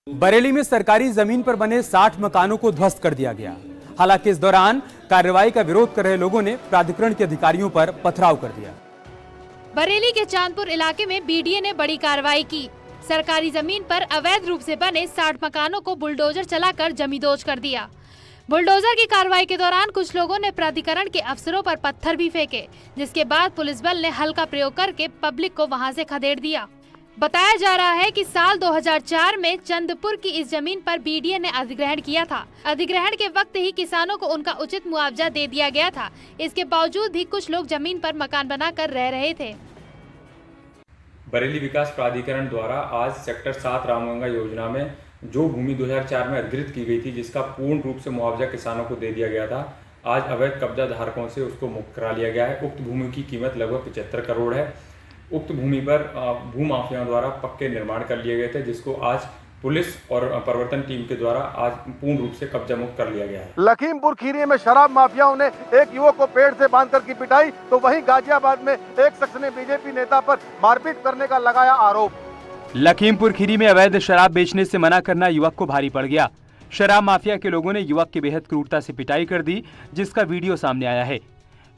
बरेली में सरकारी जमीन पर बने 60 मकानों को ध्वस्त कर दिया गया। हालांकि इस दौरान कार्रवाई का विरोध कर रहे लोगों ने प्राधिकरण के अधिकारियों पर पथराव कर दिया। बरेली के चांदपुर इलाके में बीडीए ने बड़ी कार्रवाई की। सरकारी जमीन पर अवैध रूप से बने 60 मकानों को बुलडोजर चलाकर जमींदोज कर दिया। बुलडोजर की कार्रवाई के दौरान कुछ लोगों ने प्राधिकरण के अफसरों पर पत्थर भी फेंके, जिसके बाद पुलिस बल ने हल्का प्रयोग करके पब्लिक को वहां से खदेड़ दिया। बताया जा रहा है कि साल 2004 में चंदपुर की इस जमीन पर बीडीए ने अधिग्रहण किया था। अधिग्रहण के वक्त ही किसानों को उनका उचित मुआवजा दे दिया गया था। इसके बावजूद भी कुछ लोग जमीन पर मकान बनाकर रह रहे थे। बरेली विकास प्राधिकरण द्वारा आज सेक्टर 7 रामगंगा योजना में जो भूमि 2004 में अधिग्रहित की गई थी, जिसका पूर्ण रूप से मुआवजा किसानों को दे दिया गया था, आज अवैध कब्जा धारकों से उसको मुक्त करा लिया गया है। उक्त भूमि की कीमत लगभग 75 करोड़ है। उक्त भूमि पर भूमाफियाओं द्वारा पक्के निर्माण कर लिए गए थे, जिसको आज पुलिस और प्रवर्तन टीम के द्वारा आज पूर्ण रूप से कब्जा मुक्त कर लिया गया है। लखीमपुर खीरी में शराब माफियाओं ने एक युवक को पेड़ से बांधकर की पिटाई, तो वहीं गाजियाबाद में एक शख्स ने बीजेपी नेता पर मारपीट करने का लगाया आरोप। लखीमपुर खीरी में अवैध शराब बेचने से मना करना युवक को भारी पड़ गया। शराब माफिया के लोगों ने युवक की बेहद क्रूरता से पिटाई कर दी, जिसका वीडियो सामने आया है।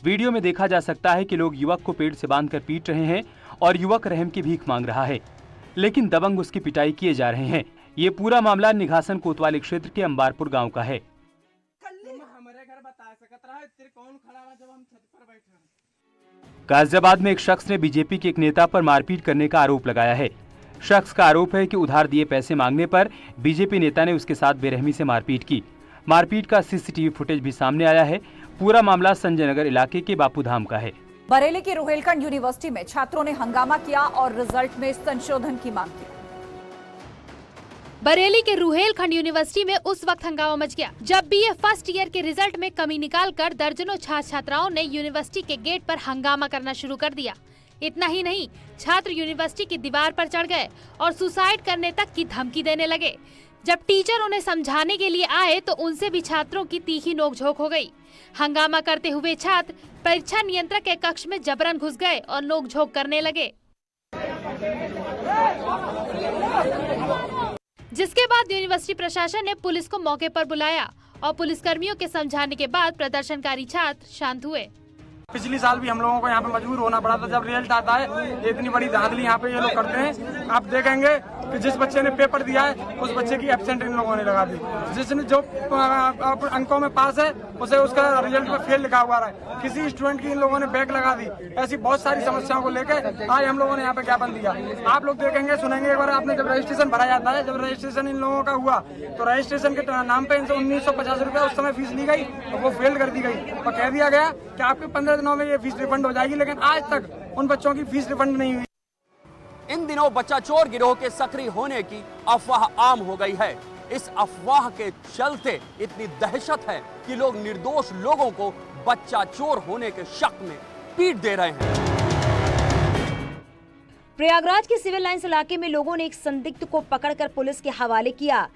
वीडियो में देखा जा सकता है कि लोग युवक को पेड़ से बांधकर पीट रहे हैं और युवक रहम की भीख मांग रहा है, लेकिन दबंग उसकी पिटाई किए जा रहे हैं। ये पूरा मामला निघासन कोतवाली क्षेत्र के अंबारपुर गांव का है। गाजियाबाद में एक शख्स ने बीजेपी के एक नेता पर मारपीट करने का आरोप लगाया है। शख्स का आरोप है कि उधार दिए पैसे मांगने पर बीजेपी नेता ने उसके साथ बेरहमी से मारपीट की। मारपीट का सीसीटीवी फुटेज भी सामने आया है। पूरा मामला संजय नगर इलाके के बापूधाम का है। बरेली की रुहेलखंड यूनिवर्सिटी में छात्रों ने हंगामा किया और रिजल्ट में संशोधन की मांग की। बरेली के रुहेलखंड यूनिवर्सिटी में उस वक्त हंगामा मच गया जब बीए फर्स्ट ईयर के रिजल्ट में कमी निकालकर दर्जनों छात्र छात्राओं ने यूनिवर्सिटी के गेट पर हंगामा करना शुरू कर दिया। इतना ही नहीं, छात्र यूनिवर्सिटी की दीवार पर चढ़ गए और सुसाइड करने तक की धमकी देने लगे। जब टीचर उन्हें समझाने के लिए आए तो उनसे भी छात्रों की तीखी नोकझोंक हो गई। हंगामा करते हुए छात्र परीक्षा नियंत्रक के कक्ष में जबरन घुस गए और नोकझोंक करने लगे, जिसके बाद यूनिवर्सिटी प्रशासन ने पुलिस को मौके पर बुलाया और पुलिसकर्मियों के समझाने के बाद प्रदर्शनकारी छात्र शांत हुए। पिछली साल भी हम लोगों को यहाँ पे मजबूर होना पड़ा था। जब रिजल्ट आता है, इतनी बड़ी धांधली यहाँ पे ये लोग करते हैं। आप देखेंगे कि जिस बच्चे ने पेपर दिया है उस बच्चे की एब्सेंट इन लोगों ने लगा दी। जिसने जो अंकों में पास है उसे उसका रिजल्ट में फेल लिखा हुआ है। किसी स्टूडेंट की इन लोगों ने बैक लगा दी। ऐसी बहुत सारी समस्याओं को लेकर आज हम लोगों ने यहाँ पे ज्ञापन दिया। आप लोग देखेंगे सुनेंगे, एक बार आपने जब रजिस्ट्रेशन भरा जाता है, जब रजिस्ट्रेशन इन लोगों का हुआ तो रजिस्ट्रेशन के नाम पे इनसे 1950 रुपया उस समय फीस ली गई और वो फेल कर दी गई और कह दिया गया कि आपके 15 दिनों में ये फीस रिफंड हो जाएगी, लेकिन आज तक उन बच्चों की फीस रिफंड नहीं हुई। इन दिनों बच्चा चोर गिरोह के सक्रिय होने की अफवाह आम हो गई है। इस अफवाह के चलते इतनी दहशत है कि लोग निर्दोष लोगों को बच्चा चोर होने के शक में पीट दे रहे हैं। प्रयागराज के सिविल लाइंस इलाके में लोगों ने एक संदिग्ध को पकड़कर पुलिस के हवाले किया।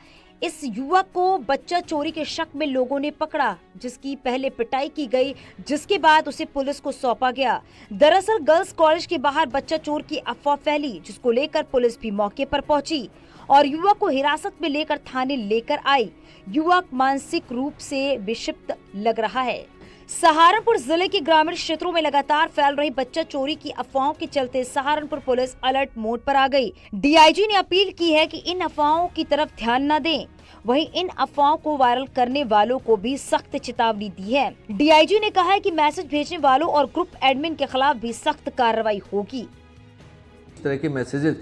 इस युवक को बच्चा चोरी के शक में लोगों ने पकड़ा, जिसकी पहले पिटाई की गई, जिसके बाद उसे पुलिस को सौंपा गया। दरअसल गर्ल्स कॉलेज के बाहर बच्चा चोर की अफवाह फैली, जिसको लेकर पुलिस भी मौके पर पहुंची और युवक को हिरासत में लेकर थाने लेकर आई। युवक मानसिक रूप से विक्षिप्त लग रहा है। सहारनपुर जिले के ग्रामीण क्षेत्रों में लगातार फैल रही बच्चा चोरी की अफवाहों के चलते सहारनपुर पुलिस अलर्ट मोड पर आ गई। डीआईजी ने अपील की है कि इन अफवाहों की तरफ ध्यान न दें। वहीं इन अफवाहों को वायरल करने वालों को भी सख्त चेतावनी दी है। डीआईजी ने कहा है कि मैसेज भेजने वालों और ग्रुप एडमिन के खिलाफ भी सख्त कार्रवाई होगी। इस तरह के मैसेजेस,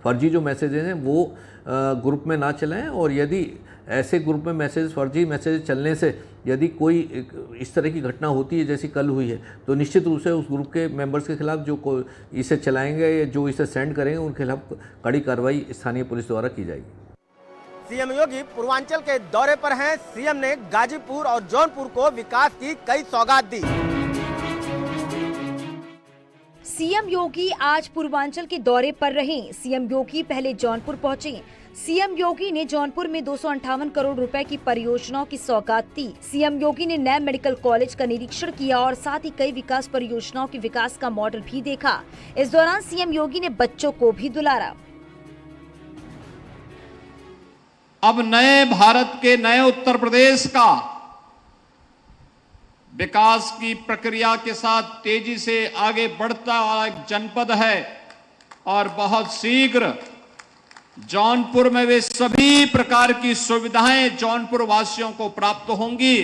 फर्जी जो मैसेजेस हैं वो ग्रुप में ना चलाएं, और यदि ऐसे ग्रुप में मैसेज, फर्जी मैसेज चलने से यदि कोई इस तरह की घटना होती है जैसी कल हुई है, तो निश्चित रूप से उस ग्रुप के मेंबर्स के खिलाफ जो इसे चलाएंगे या जो इसे सेंड करेंगे उनके खिलाफ कड़ी कार्रवाई स्थानीय पुलिस द्वारा की जाएगी। सीएम योगी पूर्वांचल के दौरे पर हैं। सीएम ने गाजीपुर और जौनपुर को विकास की कई सौगात दी। सीएम योगी आज पूर्वांचल के दौरे पर रहे। सीएम योगी पहले जौनपुर पहुंचे। सीएम योगी ने जौनपुर में 258 करोड़ रुपए की परियोजनाओं की सौगात दी। सीएम योगी ने नए मेडिकल कॉलेज का निरीक्षण किया और साथ ही कई विकास परियोजनाओं के विकास का मॉडल भी देखा। इस दौरान सीएम योगी ने बच्चों को भी दुलारा। अब नए भारत के नए उत्तर प्रदेश का विकास की प्रक्रिया के साथ तेजी से आगे बढ़ता हुआ एक जनपद है और बहुत शीघ्र जौनपुर में वे सभी प्रकार की सुविधाएं जौनपुर वासियों को प्राप्त होंगी।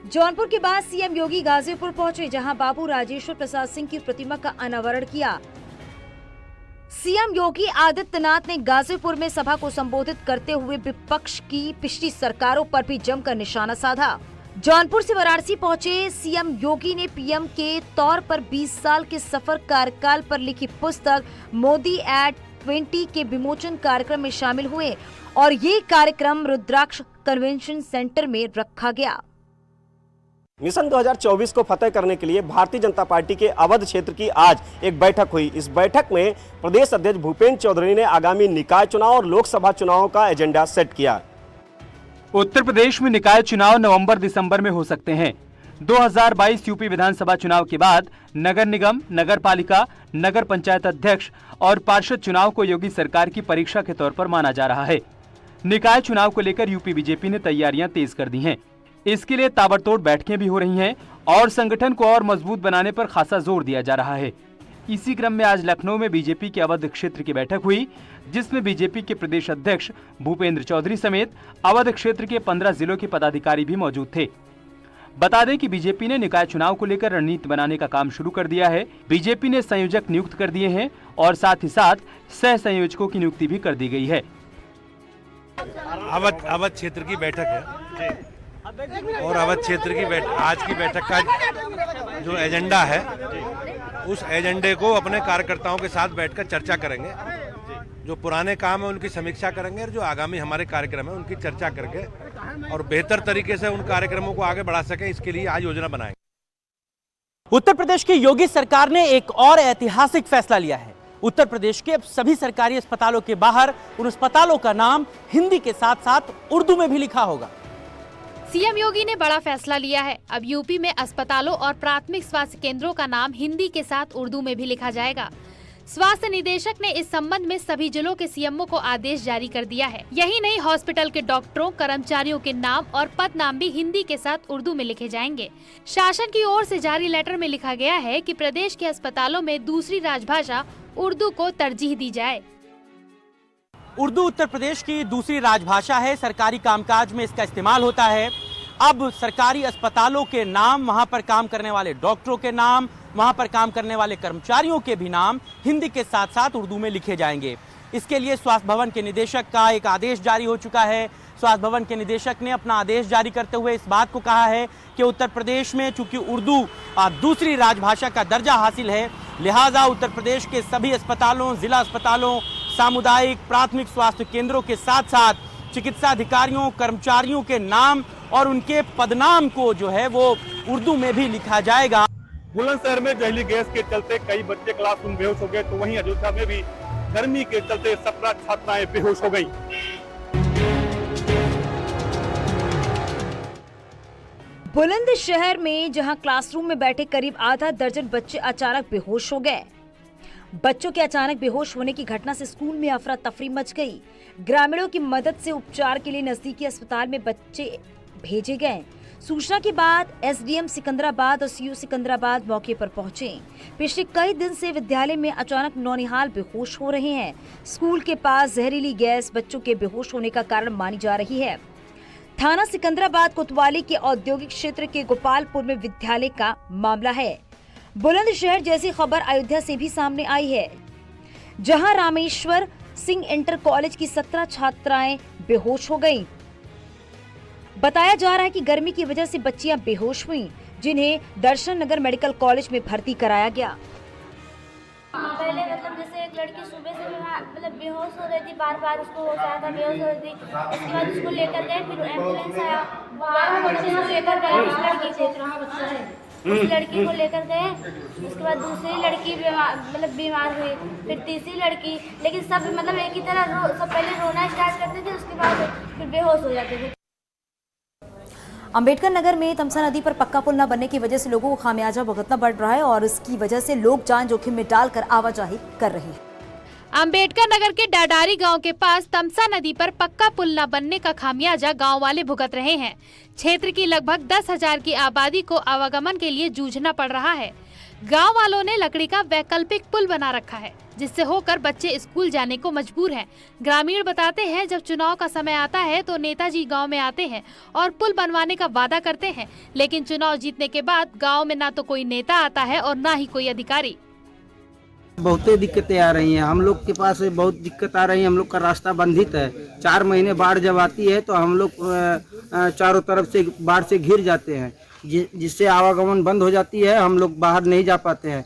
जौनपुर के बाद सीएम योगी गाजीपुर पहुंचे, जहां बाबू राजेश्वर प्रसाद सिंह की प्रतिमा का अनावरण किया। सीएम योगी आदित्यनाथ ने गाजीपुर में सभा को संबोधित करते हुए विपक्ष की पिछली सरकारों पर भी जमकर निशाना साधा। जौनपुर से वाराणसी पहुंचे सीएम योगी ने पीएम के तौर पर 20 साल के सफर कार्यकाल पर लिखी पुस्तक मोदी एट 20 के विमोचन कार्यक्रम में शामिल हुए और ये कार्यक्रम रुद्राक्ष कन्वेंशन सेंटर में रखा गया। मिशन 2024 को फतेह करने के लिए भारतीय जनता पार्टी के अवध क्षेत्र की आज एक बैठक हुई। इस बैठक में प्रदेश अध्यक्ष भूपेंद्र चौधरी ने आगामी निकाय चुनाव और लोकसभा चुनावों का एजेंडा सेट किया। उत्तर प्रदेश में निकाय चुनाव नवंबर-दिसंबर में हो सकते हैं। 2022 यूपी विधानसभा चुनाव के बाद नगर निगम, नगर पालिका, नगर पंचायत अध्यक्ष और पार्षद चुनाव को योगी सरकार की परीक्षा के तौर पर माना जा रहा है। निकाय चुनाव को लेकर यूपी बीजेपी ने तैयारियां तेज कर दी हैं। इसके लिए ताबड़तोड़ बैठकें भी हो रही हैं और संगठन को और मजबूत बनाने पर खासा जोर दिया जा रहा है। इसी क्रम में आज लखनऊ में बीजेपी के अवध क्षेत्र की बैठक हुई, जिसमें बीजेपी के प्रदेश अध्यक्ष भूपेंद्र चौधरी समेत अवध क्षेत्र के 15 जिलों के पदाधिकारी भी मौजूद थे। बता दें कि बीजेपी ने निकाय चुनाव को लेकर रणनीति बनाने का काम शुरू कर दिया है। बीजेपी ने संयोजक नियुक्त कर दिए हैं और साथ ही साथ सह संयोजकों की नियुक्ति भी कर दी गई है। अवध क्षेत्र की बैठक है और अवध क्षेत्र की आज की बैठक का जो एजेंडा है उस एजेंडे को अपने कार्यकर्ताओं के साथ बैठकर चर्चा करेंगे। जो पुराने काम है उनकी समीक्षा करेंगे और जो आगामी हमारे कार्यक्रम है उनकी चर्चा करके और बेहतर तरीके से उन कार्यक्रमों को आगे बढ़ा सकें, इसके लिए आज योजना बनाएंगे। उत्तर प्रदेश की योगी सरकार ने एक और ऐतिहासिक फैसला लिया है। उत्तर प्रदेश के अब सभी सरकारी अस्पतालों के बाहर उन अस्पतालों का नाम हिंदी के साथ साथ उर्दू में भी लिखा होगा। सीएम योगी ने बड़ा फैसला लिया है। अब यूपी में अस्पतालों और प्राथमिक स्वास्थ्य केंद्रों का नाम हिंदी के साथ उर्दू में भी लिखा जाएगा। स्वास्थ्य निदेशक ने इस संबंध में सभी जिलों के सीएमओ को आदेश जारी कर दिया है। यही नहीं, हॉस्पिटल के डॉक्टरों, कर्मचारियों के नाम और पद नाम भी हिंदी के साथ उर्दू में लिखे जाएंगे। शासन की ओर से जारी लेटर में लिखा गया है कि प्रदेश के अस्पतालों में दूसरी राजभाषा उर्दू को तरजीह दी जाए। उर्दू उत्तर प्रदेश की दूसरी राजभाषा है। सरकारी कामकाज में इसका इस्तेमाल होता है। अब सरकारी अस्पतालों के नाम, वहां पर काम करने वाले डॉक्टरों के नाम, वहां पर काम करने वाले कर्मचारियों के भी नाम हिंदी के साथ साथ उर्दू में लिखे जाएंगे। इसके लिए स्वास्थ्य भवन के निदेशक का एक आदेश जारी हो चुका है। स्वास्थ्य भवन के निदेशक ने अपना आदेश जारी करते हुए इस बात को कहा है कि उत्तर प्रदेश में चूंकि उर्दू दूसरी राजभाषा का दर्जा हासिल है, लिहाजा उत्तर प्रदेश के सभी अस्पतालों, जिला अस्पतालों, सामुदायिक प्राथमिक स्वास्थ्य केंद्रों के साथ साथ चिकित्सा अधिकारियों, कर्मचारियों के नाम और उनके पदनाम को जो है वो उर्दू में भी लिखा जाएगा। बुलंदशहर में जहरीली गैस के चलते कई बच्चे क्लासरूम बेहोश हो गए, तो वहीं अयोध्या में भी गर्मी के चलते 17 छात्राएं बेहोश हो गई। बुलंदशहर में जहां क्लासरूम में बैठे करीब आधा दर्जन बच्चे अचानक बेहोश हो गए। बच्चों के अचानक बेहोश होने की घटना से स्कूल में अफरा तफरी मच गई। ग्रामीणों की मदद से उपचार के लिए नजदीकी अस्पताल में बच्चे भेजे गए। सूचना के बाद एसडीएम सिकंदराबाद और सीओ सिकंदराबाद मौके पर पहुंचे। पिछले कई दिन से विद्यालय में अचानक नौनिहाल बेहोश हो रहे हैं। स्कूल के पास जहरीली गैस बच्चों के बेहोश होने का कारण मानी जा रही है। थाना सिकंदराबाद कोतवाली के औद्योगिक क्षेत्र के गोपालपुर में विद्यालय का मामला है। बुलंदशहर जैसी खबर अयोध्या से भी सामने आई है, जहां रामेश्वर सिंह इंटर कॉलेज की 17 छात्राएं बेहोश हो गईं। बताया जा रहा है कि गर्मी की वजह से बच्चियां बेहोश हुईं, जिन्हें दर्शन नगर मेडिकल कॉलेज में भर्ती कराया गया। पहले जैसे एक लड़की सुबह से बेहोश हो रही थी, बार उसको होश आया था, बेहोश हो रही थी। उसके बाद उसको लेकर गए, फिर एम्बुलेंस आया, लेकर गए उस लड़की को लेकर गए। उसके बाद दूसरी लड़की बीमार हुई, फिर तीसरी लड़की, लेकिन सब एक ही तरह सब पहले रोना स्टार्ट करते थे, उसके बाद फिर बेहोश हो जाते थे। अंबेडकर नगर में तमसा नदी पर पक्का पुल न बनने की वजह से लोगों को खामियाजा भुगतना पड़ रहा है और इसकी वजह से लोग जान जोखिम में डालकर आवाजाही कर रहे हैं। अंबेडकर नगर के डाडारी गांव के पास तमसा नदी पर पक्का पुल न बनने का खामियाजा गांव वाले भुगत रहे हैं। क्षेत्र की लगभग 10,000 की आबादी को आवागमन के लिए जूझना पड़ रहा है। गांव वालों ने लकड़ी का वैकल्पिक पुल बना रखा है, जिससे होकर बच्चे स्कूल जाने को मजबूर हैं। ग्रामीण बताते हैं, जब चुनाव का समय आता है तो नेताजी गांव में आते हैं और पुल बनवाने का वादा करते हैं, लेकिन चुनाव जीतने के बाद गांव में ना तो कोई नेता आता है और ना ही कोई अधिकारी। बहुत दिक्कतें आ रही हैं, हम लोग के पास बहुत दिक्कत आ रही है। हम लोग का रास्ता बंधित है। 4 महीने बाढ़ जब आती है तो हम लोग चारों तरफ से बाढ़ से घिर जाते हैं, जिससे आवागमन बंद हो जाती है। हम लोग बाहर नहीं जा पाते हैं।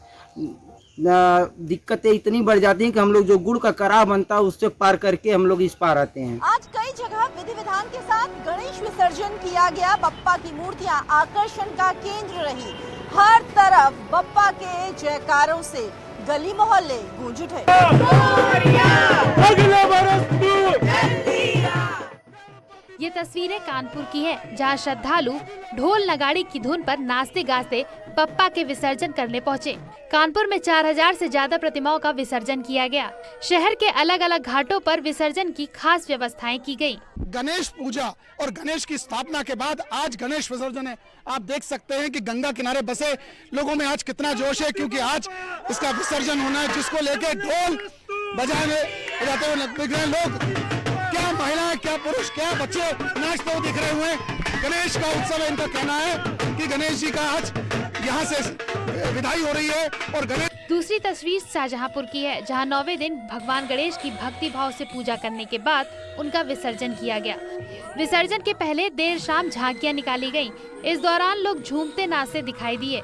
दिक्कतें इतनी बढ़ जाती हैं कि हम लोग जो गुड़ का कड़ा बनता है उससे पार करके हम लोग इस पार आते हैं। आज कई जगह विधि विधान के साथ गणेश विसर्जन किया गया। बप्पा की मूर्तियां आकर्षण का केंद्र रही। हर तरफ बप्पा के जयकारों से गली मोहल्ले गूंज उठे। ये तस्वीरें कानपुर की हैं, जहां श्रद्धालु ढोल नगाड़ी की धुन पर नाचते गाते बप्पा के विसर्जन करने पहुंचे। कानपुर में 4000 से ज्यादा प्रतिमाओं का विसर्जन किया गया। शहर के अलग अलग घाटों पर विसर्जन की खास व्यवस्थाएं की गयी। गणेश पूजा और गणेश की स्थापना के बाद आज गणेश विसर्जन है। आप देख सकते हैं कि गंगा किनारे बसे लोगों में आज कितना जोश है, क्योंकि आज इसका विसर्जन होना है, जिसको लेके ढोल बजाने जाते हुए दिख रहे हैं लोग। क्या महिलाएं, क्या पुरुष, क्या बच्चे नाचते हुए दिख रहे हुए। गणेश का उत्सव है। इनका कहना है कि गणेश जी का आज यहाँ से विदाई हो रही है। और गणेश दूसरी तस्वीर शाहजहांपुर की है, जहां 9वें दिन भगवान गणेश की भक्ति भाव से पूजा करने के बाद उनका विसर्जन किया गया। विसर्जन के पहले देर शाम झांकियां निकाली गयी। इस दौरान लोग झूमते नाचते दिखाई दिए।